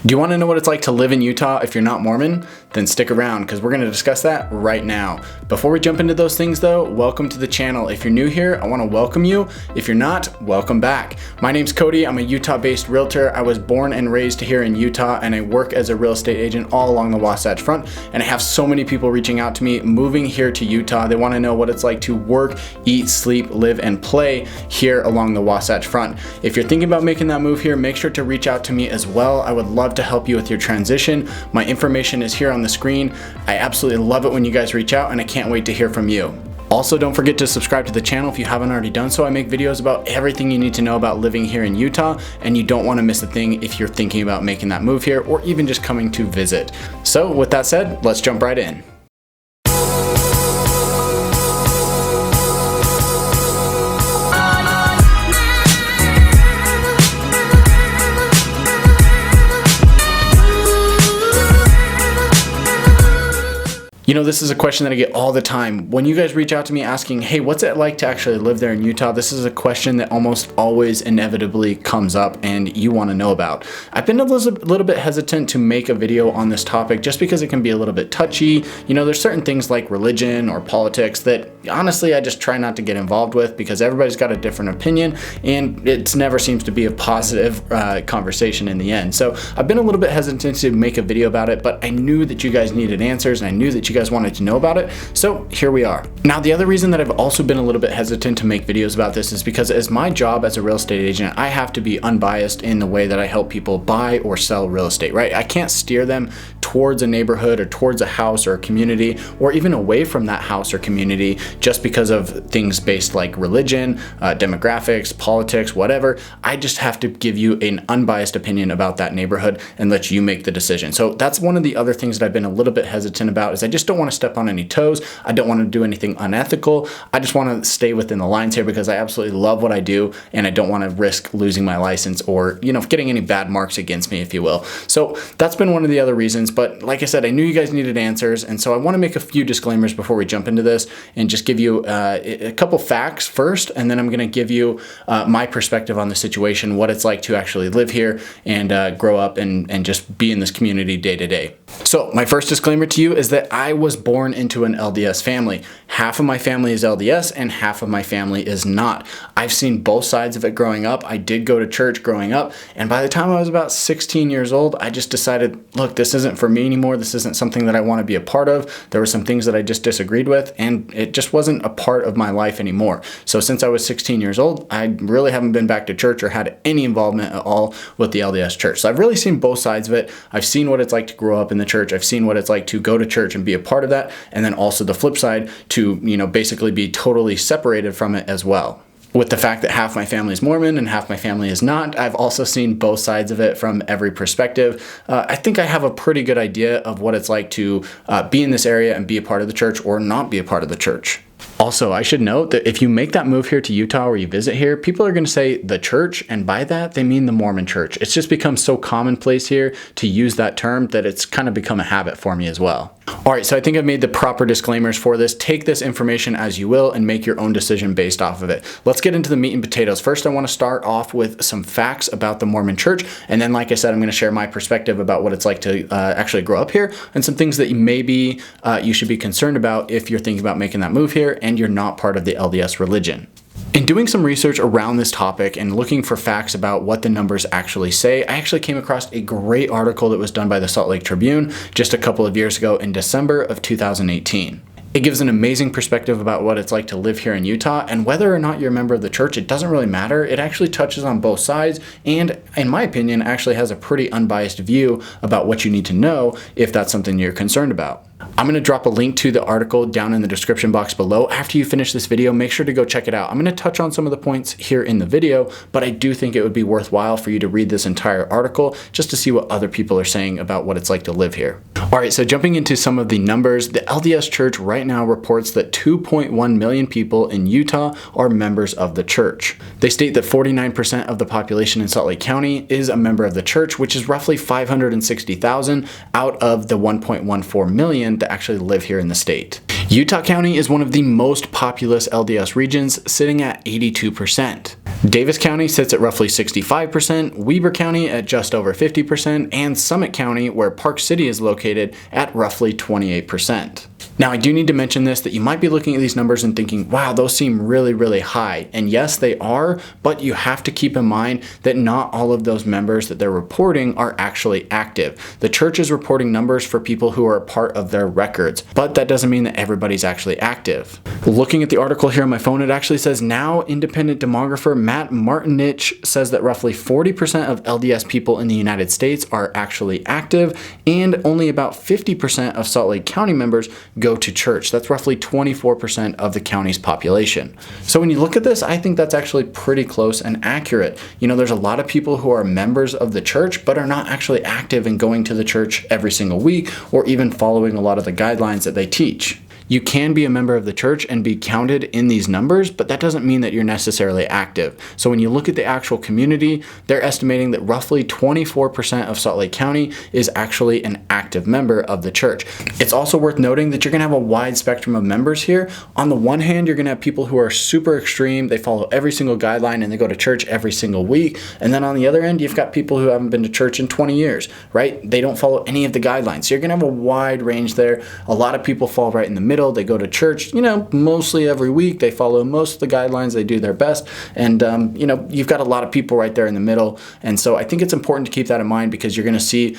Do you want to know what it's like to live in Utah if you're not Mormon? Then stick around because we're going to discuss that right now. Before we jump into those things though, welcome to the channel. If you're new here, I want to welcome you. If you're not, welcome back. My name's Cody. I'm a Utah-based realtor. I was born and raised here in Utah, and I work as a real estate agent all along the Wasatch Front. And I have so many people reaching out to me moving here to Utah. They want to know what it's like to work, eat, sleep, live, and play here along the Wasatch Front. If you're thinking about making that move here, make sure to reach out to me as well. I would love to help you with your transition. My information is here on the screen. I absolutely love it when you guys reach out, and I can't wait to hear from you. Also, don't forget to subscribe to the channel if you haven't already done so. I make videos about everything you need to know about living here in Utah, and you don't want to miss a thing if you're thinking about making that move here or even just coming to visit. So with that said, let's jump right in. You know, this is a question that I get all the time. When you guys reach out to me asking, hey, what's it like to actually live there in Utah? This is a question that almost always inevitably comes up and you want to know about. I've been a little bit hesitant to make a video on this topic just because it can be a little bit touchy. You know, there's certain things like religion or politics that honestly I just try not to get involved with because everybody's got a different opinion and it never seems to be a positive conversation in the end. So I've been a little bit hesitant to make a video about it, but I knew that you guys needed answers and I knew that you guys wanted to know about it, so here we are. Now, the other reason that I've also been a little bit hesitant to make videos about this is because as my job as a real estate agent, I have to be unbiased in the way that I help people buy or sell real estate, right? I can't steer them towards a neighborhood or towards a house or a community or even away from that house or community just because of things based like religion, demographics, politics, whatever. I just have to give you an unbiased opinion about that neighborhood and let you make the decision. So that's one of the other things that I've been a little bit hesitant about is I just don't want to step on any toes. I don't want to do anything unethical. I just want to stay within the lines here because I absolutely love what I do and I don't want to risk losing my license or, you know, getting any bad marks against me, if you will. So that's been one of the other reasons. But like I said, I knew you guys needed answers. And so I want to make a few disclaimers before we jump into this and just give you a couple facts first. And then I'm going to give you my perspective on the situation, what it's like to actually live here and grow up and just be in this community day to day. So my first disclaimer to you is that I was born into an LDS family. Half of my family is LDS and half of my family is not. I've seen both sides of it growing up. I did go to church growing up, and by the time I was about 16 years old, I just decided, look, this isn't for me anymore. This isn't something that I want to be a part of. There were some things that I just disagreed with, and it just wasn't a part of my life anymore. So since I was 16 years old, I really haven't been back to church or had any involvement at all with the LDS church. So I've really seen both sides of it. I've seen what it's like to grow up in the church. I've seen what it's like to go to church and be a part of that. And then also the flip side to, you know, basically be totally separated from it as well. With the fact that half my family is Mormon and half my family is not, I've also seen both sides of it from every perspective. I think I have a pretty good idea of what it's like to be in this area and be a part of the church or not be a part of the church. Also, I should note that if you make that move here to Utah or you visit here, people are going to say the church, and by that, they mean the Mormon church. It's just become so commonplace here to use that term that it's kind of become a habit for me as well. All right, so I think I've made the proper disclaimers for this. Take this information as you will and make your own decision based off of it. Let's get into the meat and potatoes. First, I want to start off with some facts about the Mormon church. And then, like I said, I'm going to share my perspective about what it's like to actually grow up here and some things that maybe you should be concerned about if you're thinking about making that move here and you're not part of the LDS religion. In doing some research around this topic and looking for facts about what the numbers actually say, I actually came across a great article that was done by the Salt Lake Tribune just a couple of years ago in December of 2018. It gives an amazing perspective about what it's like to live here in Utah, and whether or not you're a member of the church, it doesn't really matter. It actually touches on both sides and, in my opinion, actually has a pretty unbiased view about what you need to know if that's something you're concerned about. I'm going to drop a link to the article down in the description box below. After you finish this video, make sure to go check it out. I'm going to touch on some of the points here in the video, but I do think it would be worthwhile for you to read this entire article just to see what other people are saying about what it's like to live here. All right, so jumping into some of the numbers, the LDS Church right now reports that 2.1 million people in Utah are members of the church. They state that 49% of the population in Salt Lake County is a member of the church, which is roughly 560,000 out of the 1.14 million that actually live here in the state. Utah County is one of the most populous LDS regions, sitting at 82%. Davis County sits at roughly 65%, Weber County at just over 50%, and Summit County, where Park City is located, at roughly 28%. Now, I do need to mention this, that you might be looking at these numbers and thinking, wow, those seem really, really high. And yes, they are, but you have to keep in mind that not all of those members that they're reporting are actually active. The church is reporting numbers for people who are a part of their records, but that doesn't mean that everybody's actually active. Looking at the article here on my phone, it actually says now independent demographer Matt Martinich says that roughly 40% of LDS people in the United States are actually active, and only about 50% of Salt Lake County members go to church. That's roughly 24% of the county's population. So when you look at this, I think that's actually pretty close and accurate. You know, there's a lot of people who are members of the church, but are not actually active in going to the church every single week or even following a lot of the guidelines that they teach. You can be a member of the church and be counted in these numbers, but that doesn't mean that you're necessarily active. So when you look at the actual community, they're estimating that roughly 24% of Salt Lake County is actually an active member of the church. It's also worth noting that you're going to have a wide spectrum of members here. On the one hand, you're going to have people who are super extreme. They follow every single guideline and they go to church every single week. And then on the other end, you've got people who haven't been to church in 20 years, right? They don't follow any of the guidelines. So you're going to have a wide range there. A lot of people fall right in the middle. They go to church, mostly every week. They follow most of the guidelines. They do their best. And, you've got a lot of people right there in the middle. And so I think it's important to keep that in mind, because you're going to see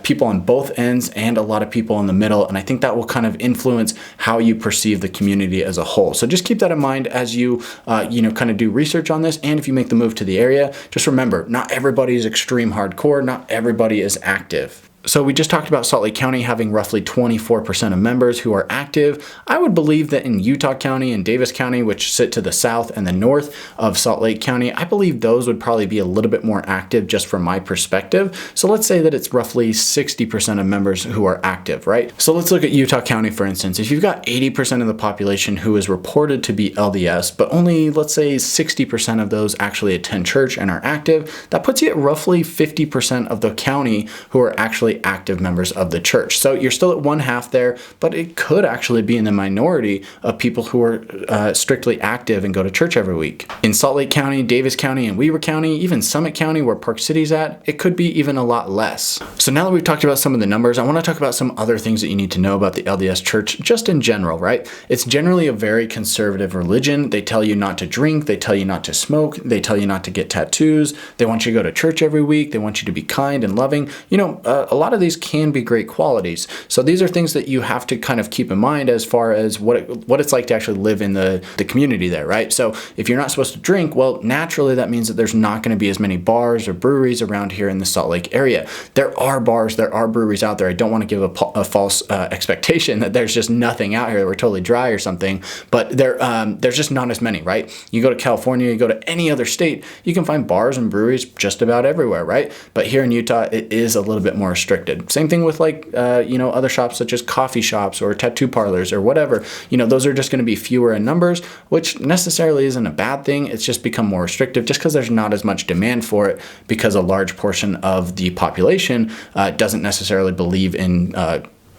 people on both ends and a lot of people in the middle. And I think that will kind of influence how you perceive the community as a whole. So just keep that in mind as you, kind of do research on this. And if you make the move to the area, just remember, not everybody is extreme hardcore. Not everybody is active. So we just talked about Salt Lake County having roughly 24% of members who are active. I would believe that in Utah County and Davis County, which sit to the south and the north of Salt Lake County, I believe those would probably be a little bit more active just from my perspective. So let's say that it's roughly 60% of members who are active, right? So let's look at Utah County, for instance. If you've got 80% of the population who is reported to be LDS, but only, let's say, 60% of those actually attend church and are active, that puts you at roughly 50% of the county who are actually active members of the church. So you're still at one half there, but it could actually be in the minority of people who are strictly active and go to church every week. In Salt Lake County, Davis County, and Weber County, even Summit County, where Park City's at, it could be even a lot less. So now that we've talked about some of the numbers, I want to talk about some other things that you need to know about the LDS church just in general, right? It's generally a very conservative religion. They tell you not to drink. They tell you not to smoke. They tell you not to get tattoos. They want you to go to church every week. They want you to be kind and loving. A lot of these can be great qualities. So these are things that you have to kind of keep in mind as far as what it's like to actually live in the community there, right? So if you're not supposed to drink, well, naturally that means that there's not going to be as many bars or breweries around here in the Salt Lake area. There are bars, there are breweries out there. I don't want to give a false expectation that there's just nothing out here, that we're totally dry or something, but there's just not as many, right? You go to California, you go to any other state, you can find bars and breweries just about everywhere, right? But here in Utah, it is a little bit more restricted. Same thing with other shops such as coffee shops or tattoo parlors or whatever. Those are just going to be fewer in numbers, which necessarily isn't a bad thing. It's just become more restrictive just because there's not as much demand for it, because a large portion of the population doesn't necessarily believe in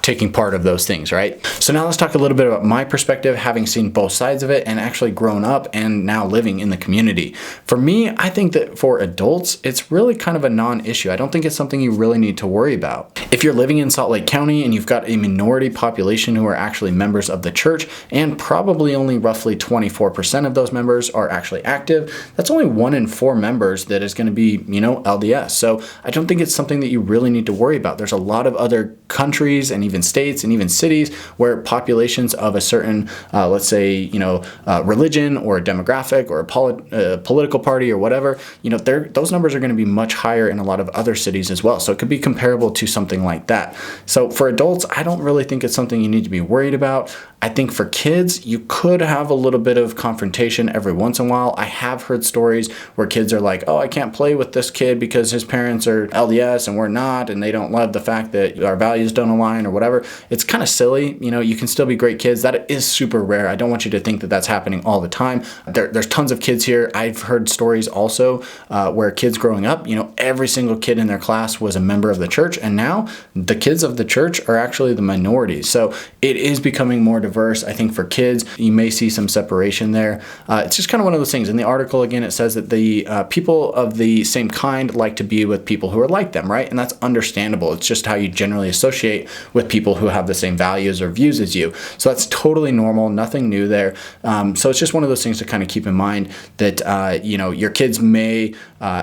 taking part of those things, right? So now let's talk a little bit about my perspective, having seen both sides of it and actually grown up and now living in the community. For me, I think that for adults, it's really kind of a non-issue. I don't think it's something you really need to worry about. If you're living in Salt Lake County and you've got a minority population who are actually members of the church, and probably only roughly 24% of those members are actually active, that's only 1 in 4 members that is going to be, LDS. So I don't think it's something that you really need to worry about. There's a lot of other countries and even states and even cities where populations of a certain, religion or a demographic or a political party or whatever, those numbers are going to be much higher in a lot of other cities as well. So it could be comparable to something like that. So for adults, I don't really think it's something you need to be worried about. I think for kids, you could have a little bit of confrontation every once in a while. I have heard stories where kids are like, oh, I can't play with this kid because his parents are LDS and we're not, and they don't love the fact that our values don't align or whatever. It's kind of silly. You can still be great kids. That is super rare. I don't want you to think that that's happening all the time. There's tons of kids here. I've heard stories also where kids growing up, every single kid in their class was a member of the church, and now the kids of the church are actually the minority. So it is becoming more diverse. I think for kids, you may see some separation there. It's just kind of one of those things. In the article, again, it says that the people of the same kind like to be with people who are like them, right? And that's understandable. It's just how you generally associate with people who have the same values or views as you. So that's totally normal, nothing new there. So it's just one of those things to kind of keep in mind that, your kids may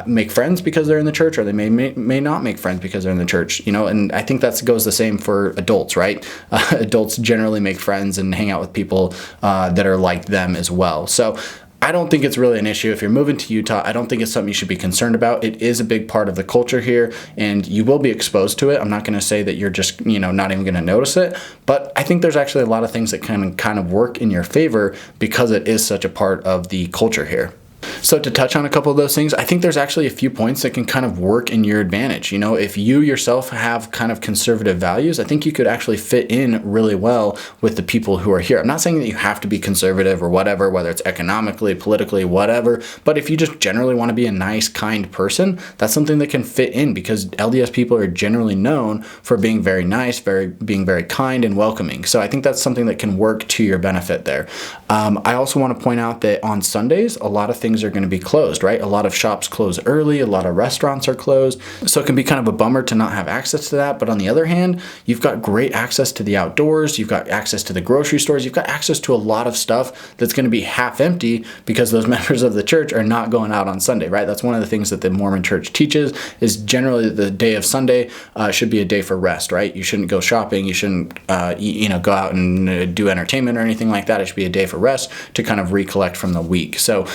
make friends because they're in the church, or they may not make friends because they're in the church, and I think that goes the same for adults, right? Adults generally make friends and hang out with people that are like them as well. So I don't think it's really an issue. If you're moving to Utah, I don't think it's something you should be concerned about. It is a big part of the culture here, and you will be exposed to it. I'm not going to say that you're just, not even going to notice it, but I think there's actually a lot of things that can kind of work in your favor because it is such a part of the culture here. So to touch on a couple of those things, I think there's actually a few points that can kind of work in your advantage. If you yourself have kind of conservative values, I think you could actually fit in really well with the people who are here. I'm not saying that you have to be conservative or whatever, whether it's economically, politically, whatever, but if you just generally want to be a nice, kind person, that's something that can fit in because LDS people are generally known for being very nice, being very kind and welcoming. So I think that's something that can work to your benefit there. I also want to point out that on Sundays, a lot of things are going to be closed, right? A lot of shops close early, a lot of restaurants are closed. So it can be kind of a bummer to not have access to that. But on the other hand, you've got great access to the outdoors, you've got access to the grocery stores, you've got access to a lot of stuff that's going to be half empty because those members of the church are not going out on Sunday, right? That's one of the things that the Mormon church teaches is generally the day of Sunday should be a day for rest, right? You shouldn't go shopping, you shouldn't go out and do entertainment or anything like that. It should be a day for rest to kind of recollect from the week. So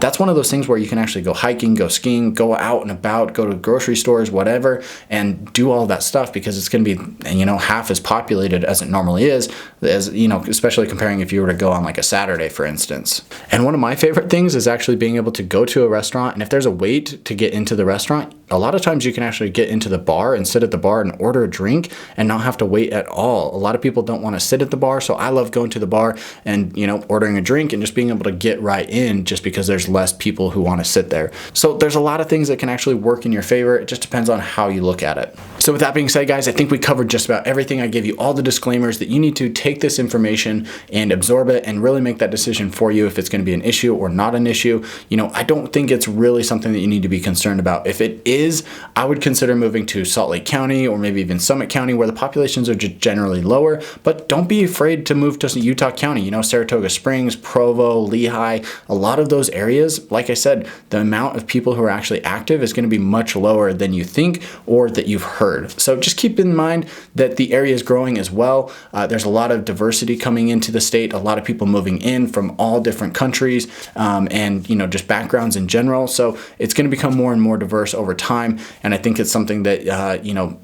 that's one of those things where you can actually go hiking, go skiing, go out and about, go to grocery stores, whatever, and do all that stuff because it's going to be, half as populated as it normally is, as, especially comparing if you were to go on like a Saturday, for instance. And one of my favorite things is actually being able to go to a restaurant, and if there's a wait to get into the restaurant, a lot of times you can actually get into the bar and sit at the bar and order a drink and not have to wait at all. A lot of people don't want to sit at the bar, so I love going to the bar and, ordering a drink and just being able to get right in just because there's less people who want to sit there. So there's a lot of things that can actually work in your favor. It just depends on how you look at it. So with that being said, guys, I think we covered just about everything. I gave you all the disclaimers that you need to take this information and absorb it and really make that decision for you if it's going to be an issue or not an issue. I don't think it's really something that you need to be concerned about. If it is, I would consider moving to Salt Lake County or maybe even Summit County where the populations are just generally lower, but don't be afraid to move to Utah County, Saratoga Springs, Provo, Lehigh, a lot of those areas. Like I said, the amount of people who are actually active is going to be much lower than you think or that you've heard. So just keep in mind that the area is growing as well. There's a lot of diversity coming into the state, a lot of people moving in from all different countries and just backgrounds in general. So it's going to become more and more diverse over time. And I think it's something that,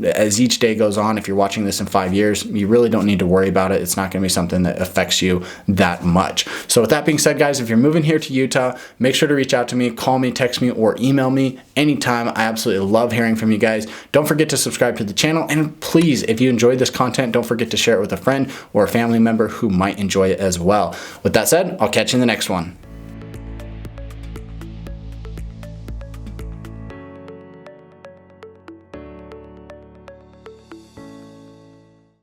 as each day goes on, if you're watching this in 5 years, you really don't need to worry about it. It's not going to be something that affects you that much. So with that being said, guys, if you're moving here to Utah, make sure to reach out to me, call me, text me, or email me anytime. I absolutely love hearing from you guys. Don't forget to subscribe to the channel. And please, if you enjoyed this content, don't forget to share it with a friend or a family member who might enjoy it as well. With that said, I'll catch you in the next one.